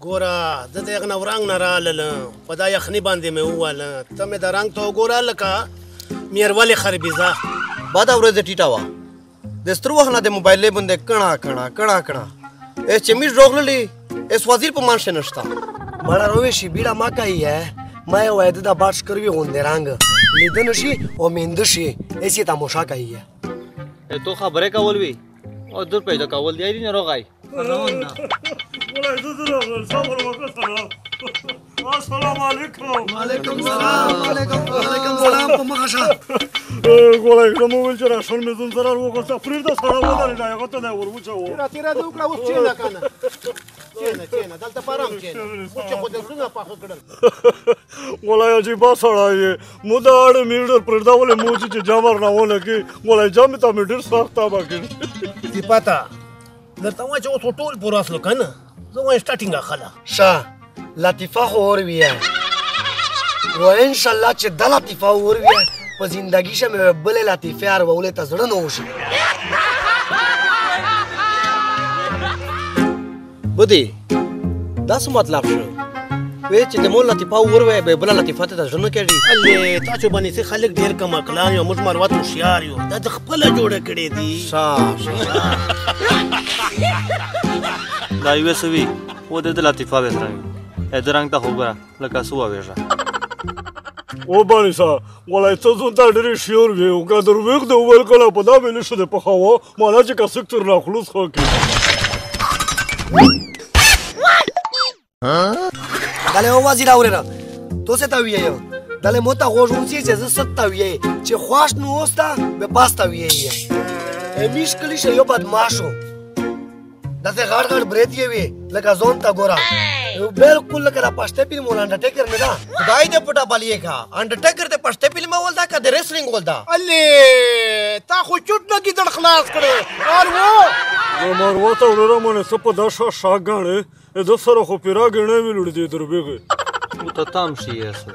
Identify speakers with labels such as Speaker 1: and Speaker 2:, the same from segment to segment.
Speaker 1: ګوره زه د هغه نه ورنګ نه راللم په دا یخني باندې مې وویله ته مې د رنګ ته وګوره لکه میرولې خربیزه
Speaker 2: بده ورځ ټیټه وه د سترو وخت نه د موبایلې باندې کڼه ایس چې میش راغللې ایس وزیر په منشه نشته
Speaker 3: مړه رویشي بیړه مه کوي ما یې وایده د باټ شکروي غوندې رنګ لیده نه شي او مینده شي ایس یې تماشا کوي
Speaker 4: تو خبرې کول وي او دور پیدا کول دی نه راغی
Speaker 5: السلام علیکم.
Speaker 3: وعلیکم سلام په مخه شه
Speaker 5: ګولای کوم ول چې راشن مې زون سره وګورځه فریدا سره ودانې دا هغه ته نه ورموچو
Speaker 1: تیرا دوکړه اوس چینه کنه چینه دلته پارام چینه چې خو د زړه پاخه کړل
Speaker 5: ګولای چې با سره یې مو دا اړ میډر پردا ولې مو چې جامر نه ونه کې ګولای جام ته میډر سخت تا باګې
Speaker 1: دی پتا درته وای چې اوس ټول پور اصل کنه زه وای سٹارټینګ اخلا
Speaker 3: شه لطیفه خو اور وی و ان شاء الله چې د لطیفه اور وی په زندگی شه مې بلې لطیفه ار وولې ته زړه نه وشي
Speaker 2: بودی دا څه مطلب شو وې چې د مول لطیفه اور وی به بل لطیفه ته زړه نه کېږي
Speaker 1: الله تاسو باندې سي خلک ډیر کم عقلان یو موږ مروت هوښیار یو دا د خپل جوړه کړې دي
Speaker 4: دا یو سوي و د لطیفه به سره ادرنګ ته وګوره لکه سو وېژه
Speaker 5: او باندې سا ولای ته زون ته ډېر شیور وی او کا دروغ د اول کله په دا ویل شو د په خوا مالا چې کا سکتور نه خلوص خو کی
Speaker 3: دله او وزیر اورره تو څه تا ویې دله مو ته غوښون چې زه ستا ویې چې خواش نو اوستا به پاستا ویې میش کلی شه یو بدمعشو داسې غړ برېت یې وي لکه ځون ته ګوره بالکل لکه دا پښتې فلم ول انډرټیکر نه دا
Speaker 2: خدای دې پټه بالیه کا انډرټیکر ته پښتې فلم ول دا کا د ریسلینګ ول دا
Speaker 1: الله تا خو چټ نه کیدل خلاص کړو اور
Speaker 5: نو مروت ورته مونږ څه په دا شاګانې د سره خو پیرا غنې ویلړ دي دروبېږي
Speaker 4: او ته تام شي اسه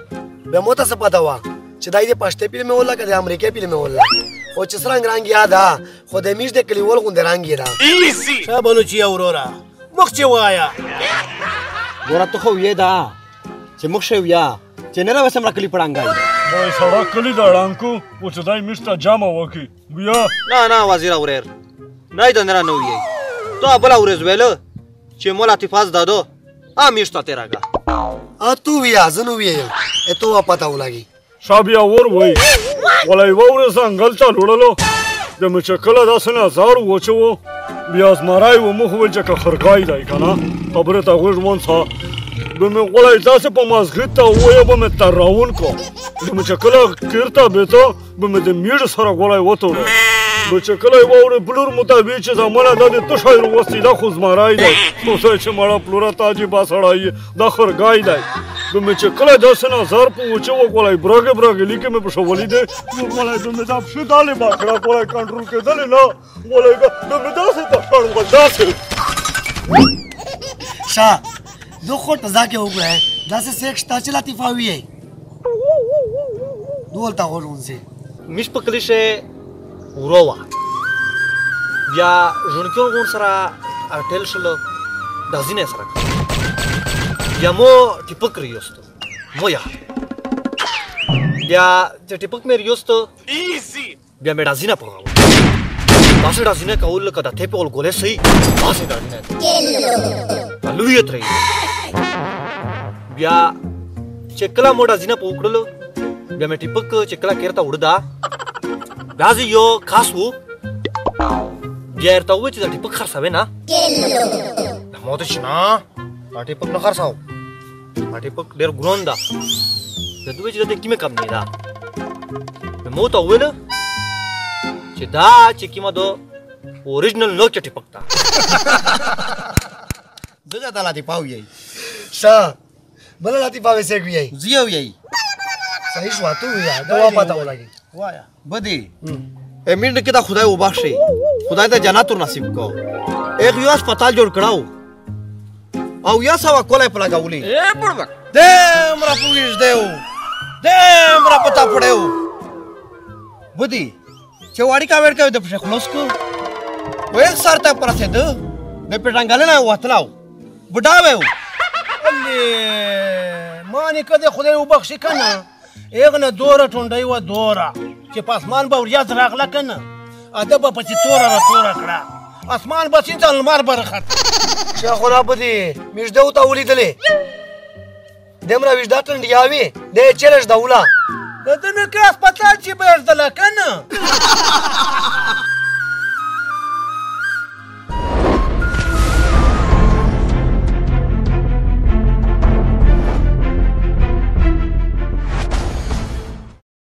Speaker 3: به مو ته څه پتا وا چې دای دې پښتې فلم ول لکه د امریکا فلم ول خو چې سرنګ رنګ یاد خو د میش د کلیوال غوندې رنګ یې دا
Speaker 1: شابانو چې اورورا مخ چې وایا
Speaker 2: ګوره ته خو یې دا چې مخ شو یا چې نه راوسم را کلی پړانګای
Speaker 5: وای سړک کلی دا ړانکو او چې دای میشته جامه وکی بیا
Speaker 4: نه وزیر اوریر نه دا نه نو یې تو ابل اورز ویل چې مولا تفاز دادو ا میشته تیراګه
Speaker 3: ا تو ویا زنو ویا ته وا پتا ولګي
Speaker 5: شابیا ور وای ولای وور څنګه چا لړلو د مچکله داسې نه زار وچو بیا زمرای و مخ ول چې خرګای دی کنه خبره ته غوږ مون څه به مې ولای تاسو په مازغه ته وای به مې تراون کو د مچکله کړتا به ته به مې د میډ سره ولای وته مچکله وور بلور مطابق چې زمانه د تو شایر وستی دا خو زمرای دی خو چې مړه پلورا تاجی باسړای دا خرګای دی به مې چې کله داسې نه زار په وچو وکولای برګ لیکه مې په شولې دی وکولای به مې دا په دالې باکړه کولای کنټرول کېدل نه وکولای به مې داسې ته شړم داسې
Speaker 3: شا دو خو تزاکه وګه داسې سیکس تا چې لطیفه وی دولته غوړون سي
Speaker 4: میش په کلیشه وروا بیا ژوندکو غون سره اټل شلو د زینې سره بیا مو ټیپک ریوستو مو یا بیا چې ټیپک مې ریوستو بیا مې رازینه پوغاو تاسو رازینه کول کده ته په ول ګولې سي تاسو رازینه لوی ترې بیا چې کله مو رازینه پوکړلو بیا مې ټیپک چې کله کېرته وړدا بیا یو خاصو بیا ارته و چې د ټیپک خرڅوي نه مو ته شنه ټیپک نه خرڅاو ټیپک ډېر ګران ده د دوی چې د کیمه کم نه ده مو ته ویل چې دا چې کیمه دو اوریجنل نو چې ټیپک تا
Speaker 2: دغه د لطیفه وی
Speaker 3: شا بل لطیفه وسه وی
Speaker 2: زیو یی
Speaker 3: صحیح شو تو وی دا پتا ولګي
Speaker 2: وایا بدی امید کې دا خدای وبخشي خدای ته جنت نصیب کو ایک یو هسپتال جوړ کړاو او یا سوا کولای په لګاولې
Speaker 4: اے پړوک
Speaker 2: دم را پویش دیو دم را پتا پړیو بدی چې واړی کا ور کوي د پښه خلاص کو وې سر ته پرته ده د پټنګل نه وتلاو بډا وې
Speaker 1: بلې ما نیکه دې خدای وبخښي که نه هغه نه دوره ټونډۍ وه دوره چې په اسمان به وریځ راغله که نه اده به پسې توره راتوره کړه اسمان به سین ته لمر به راخته
Speaker 3: شیخ الله په دې میژده ورته ولیدلې دومره ویژده ټنډیاوي دی یې چیرې ژدوله
Speaker 1: د ده نه که هسپتال چې به یې ژدله که نه